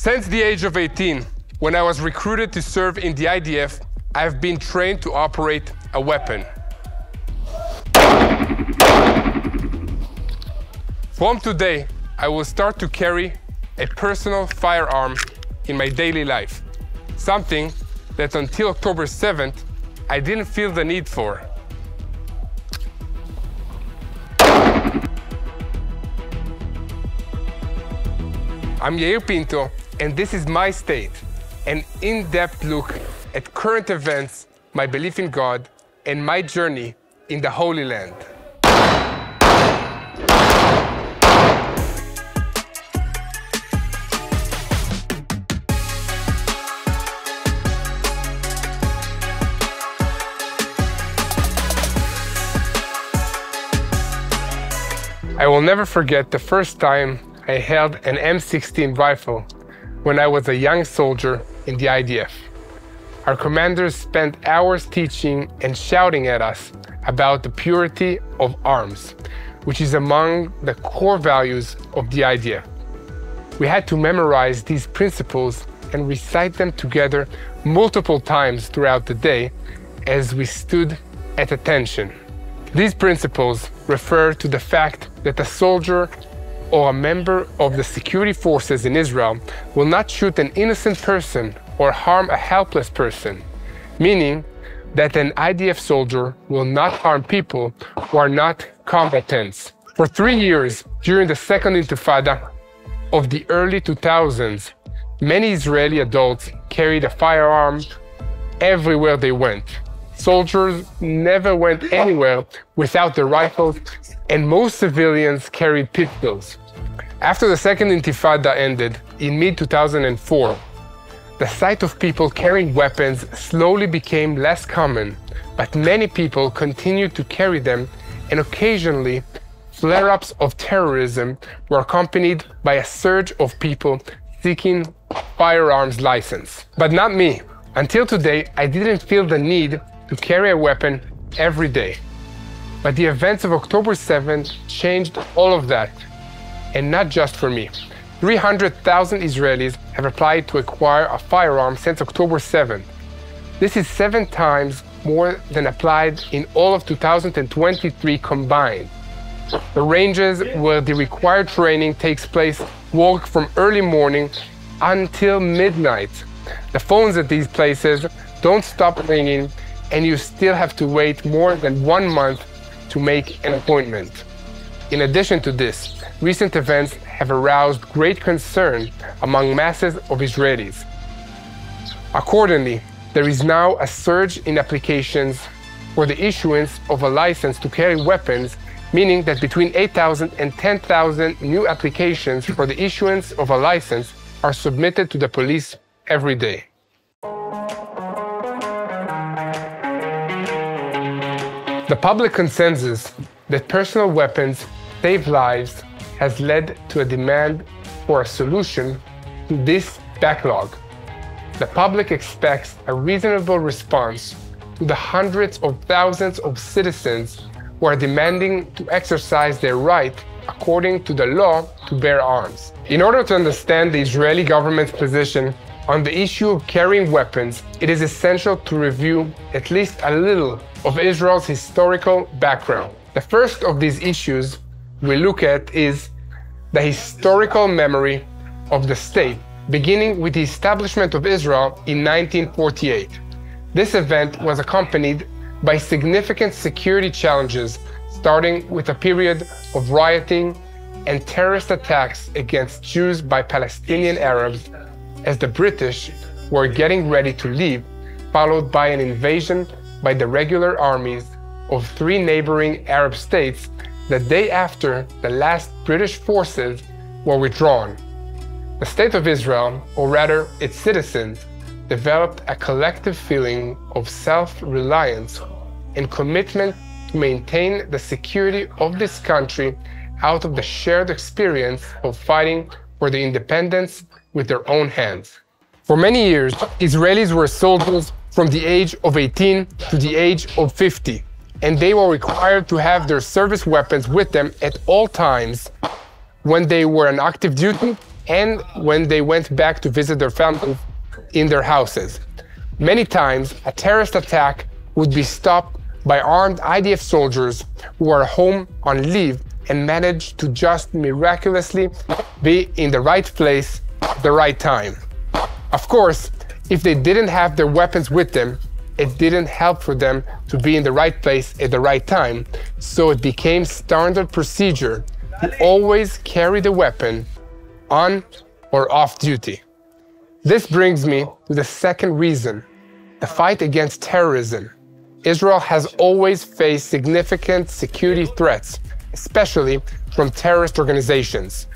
Since the age of 18, when I was recruited to serve in the IDF, I have been trained to operate a weapon. From today, I will start to carry a personal firearm in my daily life, something that until October 7th, I didn't feel the need for. I'm Yair Pinto, and this is My State, an in-depth look at current events, my belief in God, and my journey in the Holy Land. I will never forget the first time I held an M16 rifle when I was a young soldier in the IDF. Our commanders spent hours teaching and shouting at us about the purity of arms, which is among the core values of the IDF. We had to memorize these principles and recite them together multiple times throughout the day as we stood at attention. These principles refer to the fact that a soldier or a member of the security forces in Israel will not shoot an innocent person or harm a helpless person, meaning that an IDF soldier will not harm people who are not combatants. For 3 years, during the second Intifada of the early 2000s, many Israeli adults carried a firearm everywhere they went. Soldiers never went anywhere without their rifles, and most civilians carried pistols. After the second Intifada ended in mid-2004, the sight of people carrying weapons slowly became less common, but many people continued to carry them, and occasionally flare-ups of terrorism were accompanied by a surge of people seeking firearms license. But not me. Until today, I didn't feel the need to carry a weapon every day. But the events of October 7th changed all of that, and not just for me. 300,000 Israelis have applied to acquire a firearm since October 7th. This is 7 times more than applied in all of 2023 combined. The ranges where the required training takes place work from early morning until midnight. The phones at these places don't stop ringing, and you still have to wait more than 1 month to make an appointment. In addition to this, recent events have aroused great concern among masses of Israelis. Accordingly, there is now a surge in applications for the issuance of a license to carry weapons, meaning that between 8,000 and 10,000 new applications for the issuance of a license are submitted to the police every day. The public consensus that personal weapons save lives has led to a demand for a solution to this backlog. The public expects a reasonable response to the hundreds of thousands of citizens who are demanding to exercise their right according to the law to bear arms. In order to understand the Israeli government's position on the issue of carrying weapons, it is essential to review at least a little of Israel's historical background. The first of these issues we look at is the historical memory of the state, beginning with the establishment of Israel in 1948. This event was accompanied by significant security challenges, starting with a period of rioting and terrorist attacks against Jews by Palestinian Arabs as the British were getting ready to leave, followed by an invasion by the regular armies of 3 neighboring Arab states the day after the last British forces were withdrawn. The State of Israel, or rather its citizens, developed a collective feeling of self-reliance and commitment to maintain the security of this country out of the shared experience of fighting for the independence with their own hands. For many years, Israelis were soldiers from the age of 18 to the age of 50, and they were required to have their service weapons with them at all times when they were on active duty and when they went back to visit their families in their houses. Many times, a terrorist attack would be stopped by armed IDF soldiers who are home on leave and manage to just miraculously be in the right place at the right time. Of course, if they didn't have their weapons with them, it didn't help for them to be in the right place at the right time, so it became standard procedure to always carry the weapon on or off duty. This brings me to the second reason, the fight against terrorism. Israel has always faced significant security threats, especially from terrorist organizations.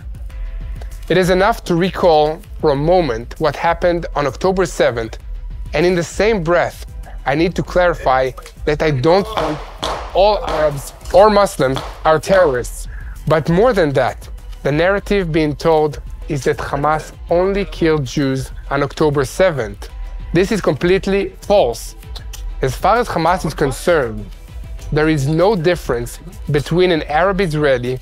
It is enough to recall for a moment what happened on October 7th, and in the same breath, I need to clarify that I don't think all Arabs or Muslims are terrorists. But more than that, the narrative being told is that Hamas only killed Jews on October 7th. This is completely false. As far as Hamas is concerned, there is no difference between an Arab Israeli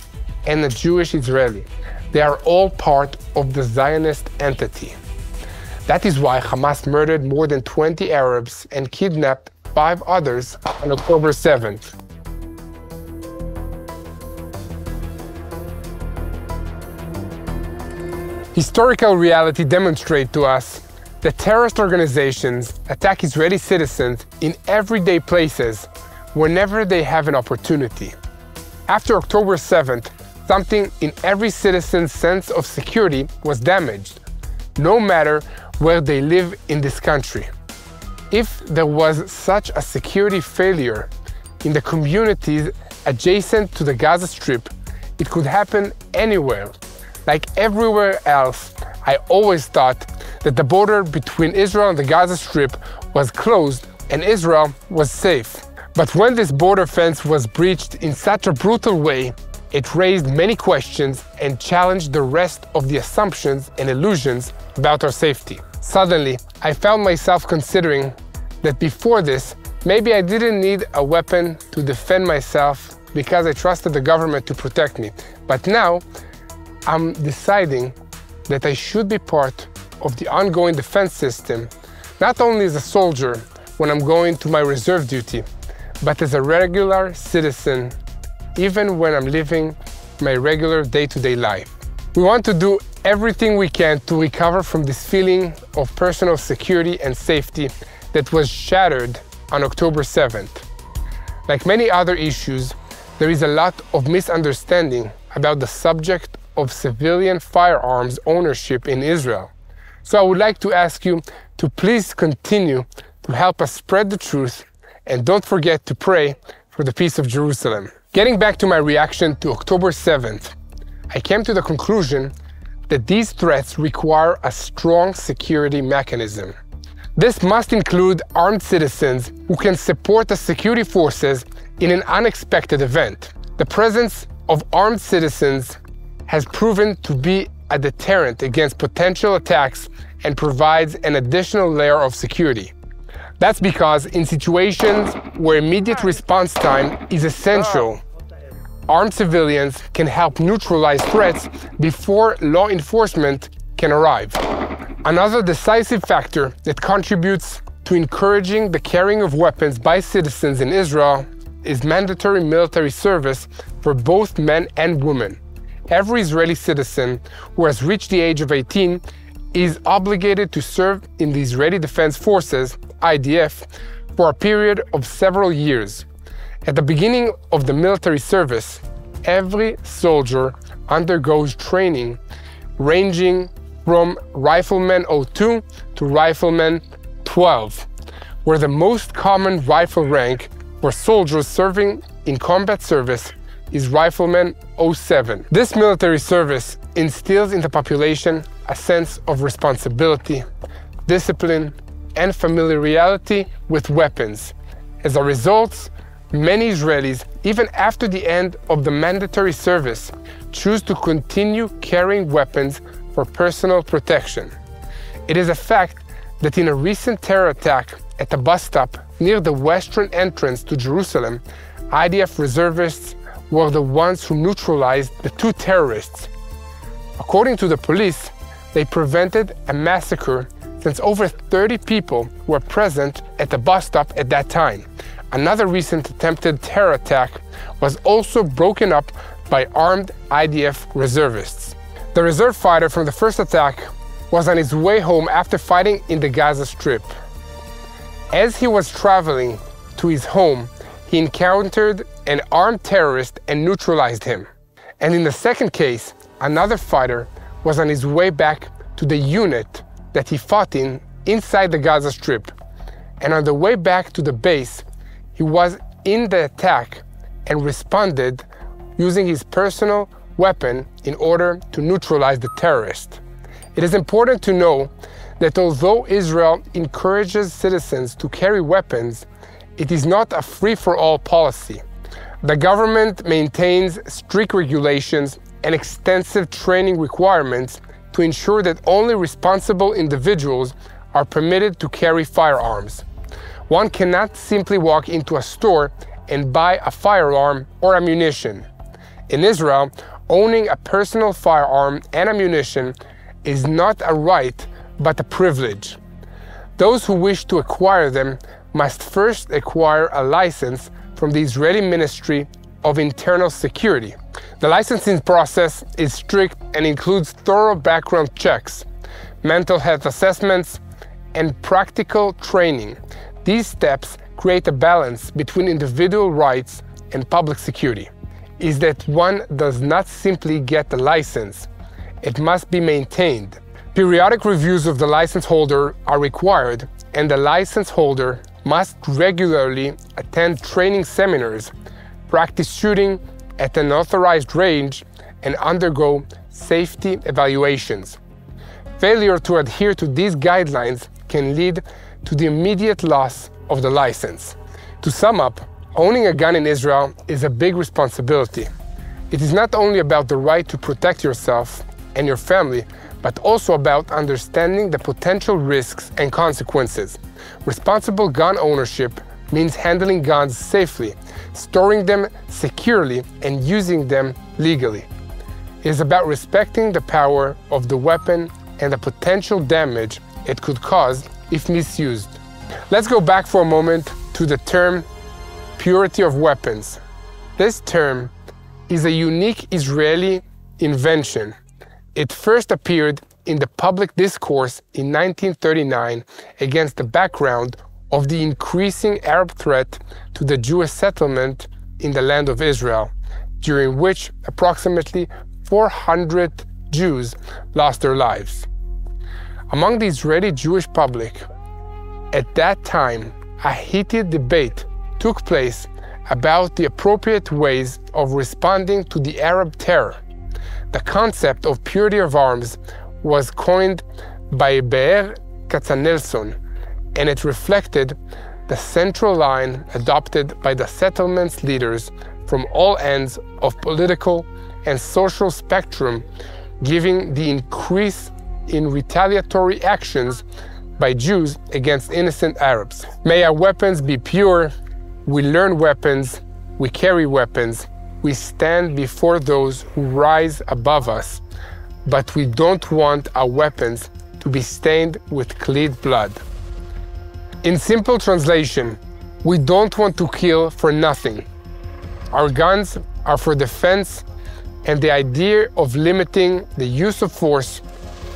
and a Jewish Israeli. They are all part of the Zionist entity. That is why Hamas murdered more than 20 Arabs and kidnapped 5 others on October 7th. Historical reality demonstrates to us that terrorist organizations attack Israeli citizens in everyday places whenever they have an opportunity. After October 7th, something in every citizen's sense of security was damaged, no matter where they live in this country. If there was such a security failure in the communities adjacent to the Gaza Strip, it could happen anywhere. Like everywhere else, I always thought that the border between Israel and the Gaza Strip was closed and Israel was safe. But when this border fence was breached in such a brutal way, it raised many questions and challenged the rest of the assumptions and illusions about our safety. Suddenly, I found myself considering that before this, maybe I didn't need a weapon to defend myself because I trusted the government to protect me. But now, I'm deciding that I should be part of the ongoing defense system, not only as a soldier when I'm going to my reserve duty, but as a regular citizen, even when I'm living my regular day-to-day life. We want to do everything we can to recover from this feeling of personal security and safety that was shattered on October 7th. Like many other issues, there is a lot of misunderstanding about the subject of civilian firearms ownership in Israel. So I would like to ask you to please continue to help us spread the truth, and don't forget to pray for the peace of Jerusalem. Getting back to my reaction to October 7th, I came to the conclusion that these threats require a strong security mechanism. This must include armed citizens who can support the security forces in an unexpected event. The presence of armed citizens has proven to be a deterrent against potential attacks and provides an additional layer of security. That's because in situations where immediate response time is essential, armed civilians can help neutralize threats before law enforcement can arrive. Another decisive factor that contributes to encouraging the carrying of weapons by citizens in Israel is mandatory military service for both men and women. Every Israeli citizen who has reached the age of 18 is obligated to serve in the Israeli Defense Forces, IDF, for a period of several years. At the beginning of the military service, every soldier undergoes training ranging from Rifleman 02 to Rifleman 12, where the most common rifle rank for soldiers serving in combat service is Rifleman 07. This military service instills in the population a sense of responsibility, discipline, and familiarity with weapons. As a result, many Israelis, even after the end of the mandatory service, choose to continue carrying weapons for personal protection. It is a fact that in a recent terror attack at a bus stop near the western entrance to Jerusalem, IDF reservists were the ones who neutralized the 2 terrorists. According to the police, they prevented a massacre since over 30 people were present at the bus stop at that time. Another recent attempted terror attack was also broken up by armed IDF reservists. The reserve fighter from the first attack was on his way home after fighting in the Gaza Strip. As he was traveling to his home, he encountered an armed terrorist and neutralized him. And in the second case, another fighter was on his way back to the unit that he fought in inside the Gaza Strip. And on the way back to the base, he was in the attack and responded using his personal weapon in order to neutralize the terrorist. It is important to know that although Israel encourages citizens to carry weapons, it is not a free-for-all policy. The government maintains strict regulations and extensive training requirements to ensure that only responsible individuals are permitted to carry firearms. One cannot simply walk into a store and buy a firearm or ammunition. In Israel, owning a personal firearm and ammunition is not a right, but a privilege. Those who wish to acquire them must first acquire a license from the Israeli Ministry of Internal Security. The licensing process is strict and includes thorough background checks, mental health assessments, and practical training. These steps create a balance between individual rights and public security. Is that one does not simply get the license, it must be maintained. Periodic reviews of the license holder are required, and the license holder must regularly attend training seminars, practice shooting at an authorized range, and undergo safety evaluations. Failure to adhere to these guidelines can lead to the immediate loss of the license. To sum up, owning a gun in Israel is a big responsibility. It is not only about the right to protect yourself and your family, but also about understanding the potential risks and consequences. Responsible gun ownership means handling guns safely, storing them securely, and using them legally. It is about respecting the power of the weapon and the potential damage it could cause if misused. Let's go back for a moment to the term purity of weapons. This term is a unique Israeli invention. It first appeared in the public discourse in 1939 against the background of the increasing Arab threat to the Jewish settlement in the land of Israel, during which approximately 400 Jews lost their lives. Among the Israeli Jewish public, at that time, a heated debate took place about the appropriate ways of responding to the Arab terror. The concept of purity of arms was coined by Yair Katznelson, and it reflected the central line adopted by the settlement's leaders from all ends of political and social spectrum, giving the increase in retaliatory actions by Jews against innocent Arabs. May our weapons be pure. We learn weapons, we carry weapons, we stand before those who rise above us, but we don't want our weapons to be stained with clean blood. In simple translation, we don't want to kill for nothing. Our guns are for defense, and the idea of limiting the use of force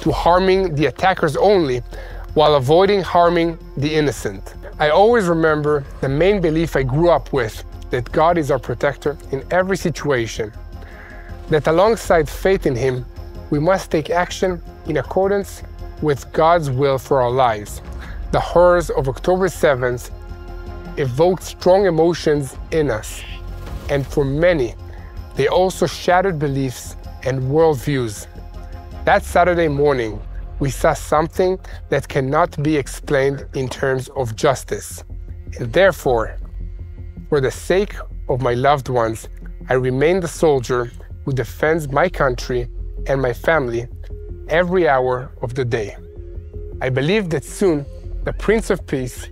to harming the attackers only while avoiding harming the innocent. I always remember the main belief I grew up with, that God is our protector in every situation, that alongside faith in Him, we must take action in accordance with God's will for our lives. The horrors of October 7th evoked strong emotions in us, and for many, they also shattered beliefs and worldviews. That Saturday morning, we saw something that cannot be explained in terms of justice. And therefore, for the sake of my loved ones, I remain the soldier who defends my country and my family every hour of the day. I believe that soon the Prince of Peace,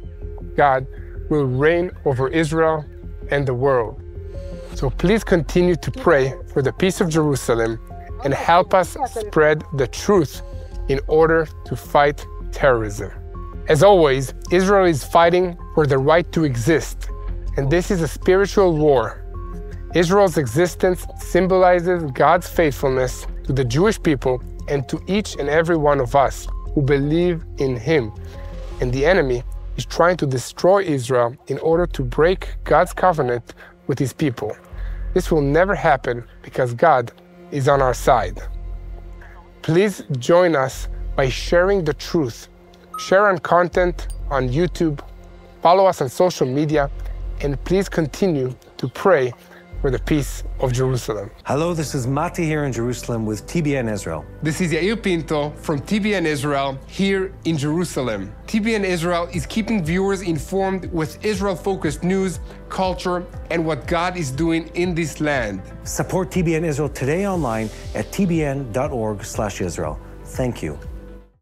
God, will reign over Israel and the world. So please continue to pray for the peace of Jerusalem and help us spread the truth in order to fight terrorism. As always, Israel is fighting for the right to exist, and this is a spiritual war. Israel's existence symbolizes God's faithfulness to the Jewish people and to each and every one of us who believe in Him. And the enemy is trying to destroy Israel in order to break God's covenant with His people. This will never happen because God is on our side. Please join us by sharing the truth. Share our content on YouTube, follow us on social media, and please continue to pray for the peace of Jerusalem. Hello, this is Mati here in Jerusalem with TBN Israel. This is Yair Pinto from TBN Israel here in Jerusalem. TBN Israel is keeping viewers informed with Israel-focused news, culture, and what God is doing in this land. Support TBN Israel today online at tbn.org/Israel. Thank you.